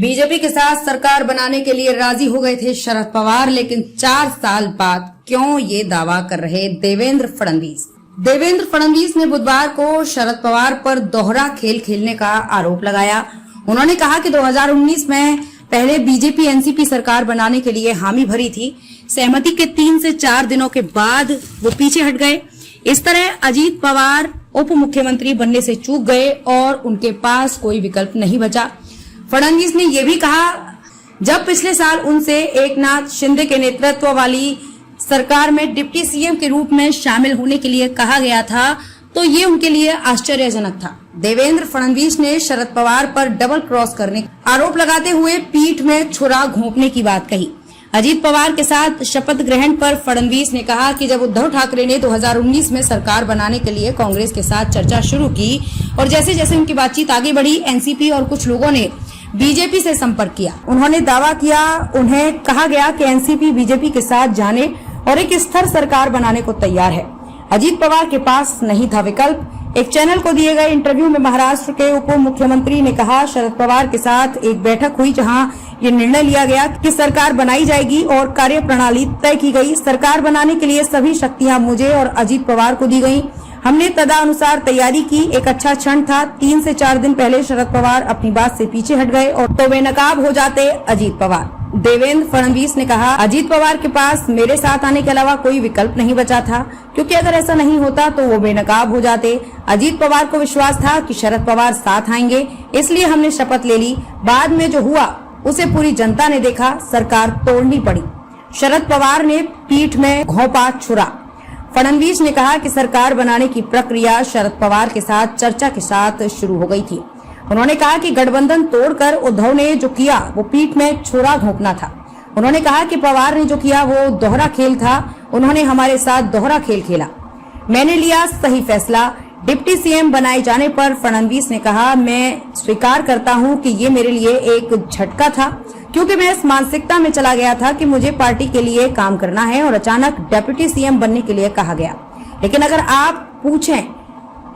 BJP के साथ सरकार बनाने के लिए राजी हो गए थे शरद पवार, लेकिन 4 साल बाद क्यों ये दावा कर रहे देवेंद्र फडणवीस। देवेंद्र फडणवीस ने बुधवार को शरद पवार पर दोहरा खेल खेलने का आरोप लगाया। उन्होंने कहा कि 2019 में पहले बीजेपी एनसीपी सरकार बनाने के लिए हामी भरी थी, सहमति के 3 से 4 दिनों के बाद वो पीछे हट गए। इस तरह अजीत पवार उप मुख्यमंत्री बनने से चूक गए और उनके पास कोई विकल्प नहीं बचा। फडणवीस ने यह भी कहा, जब पिछले साल उनसे एकनाथ शिंदे के नेतृत्व वाली सरकार में डिप्टी सीएम के रूप में शामिल होने के लिए कहा गया था तो ये उनके लिए आश्चर्यजनक था। देवेंद्र फडणवीस ने शरद पवार पर डबल क्रॉस करने का आरोप लगाते हुए पीठ में छुरा घोंपने की बात कही। अजीत पवार के साथ शपथ ग्रहण पर फडणवीस ने कहा कि जब उद्धव ठाकरे ने 2019 में सरकार बनाने के लिए कांग्रेस के साथ चर्चा शुरू की और जैसे जैसे उनकी बातचीत आगे बढ़ी, एनसीपी और कुछ लोगों ने बीजेपी से संपर्क किया। उन्होंने दावा किया, उन्हें कहा गया कि एनसीपी बीजेपी के साथ जाने और एक स्थिर सरकार बनाने को तैयार है। अजीत पवार के पास नहीं था विकल्प। एक चैनल को दिए गए इंटरव्यू में महाराष्ट्र के उप मुख्यमंत्री ने कहा, शरद पवार के साथ एक बैठक हुई जहां ये निर्णय लिया गया कि सरकार बनाई जाएगी और कार्यप्रणाली तय की गई। सरकार बनाने के लिए सभी शक्तियां मुझे और अजीत पवार को दी गई। हमने तदनुसार तैयारी की। एक अच्छा क्षण था, 3 से 4 दिन पहले शरद पवार अपनी बात से पीछे हट गए और तो बेनकाब हो जाते अजीत पवार। देवेंद्र फडणवीस ने कहा, अजीत पवार के पास मेरे साथ आने के अलावा कोई विकल्प नहीं बचा था, क्योंकि अगर ऐसा नहीं होता तो वो बेनकाब हो जाते। अजीत पवार को विश्वास था कि शरद पवार साथ आएंगे, इसलिए हमने शपथ ले ली। बाद में जो हुआ उसे पूरी जनता ने देखा, सरकार तोड़नी पड़ी। शरद पवार ने पीठ में घोंपा छुरा। फडणवीस ने कहा कि सरकार बनाने की प्रक्रिया शरद पवार के साथ चर्चा के साथ शुरू हो गई थी। उन्होंने कहा कि गठबंधन तोड़कर उद्धव ने जो किया वो पीठ में छुरा घोंपना था। उन्होंने कहा कि पवार ने जो किया वो दोहरा खेल था। उन्होंने हमारे साथ दोहरा खेल खेला। मैंने लिया सही फैसला। डिप्टी सीएम बनाए जाने पर फडणवीस ने कहा, मैं स्वीकार करता हूं कि ये मेरे लिए एक झटका था, क्योंकि मैं इस मानसिकता में चला गया था कि मुझे पार्टी के लिए काम करना है और अचानक डिप्टी सीएम बनने के लिए कहा गया। लेकिन अगर आप पूछें,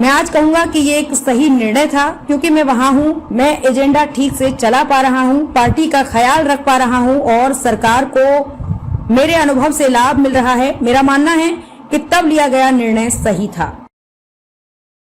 मैं आज कहूंगा कि ये एक सही निर्णय था, क्योंकि मैं वहां हूं, मैं एजेंडा ठीक से चला पा रहा हूं, पार्टी का ख्याल रख पा रहा हूं और सरकार को मेरे अनुभव से लाभ मिल रहा है। मेरा मानना है कि तब लिया गया निर्णय सही था।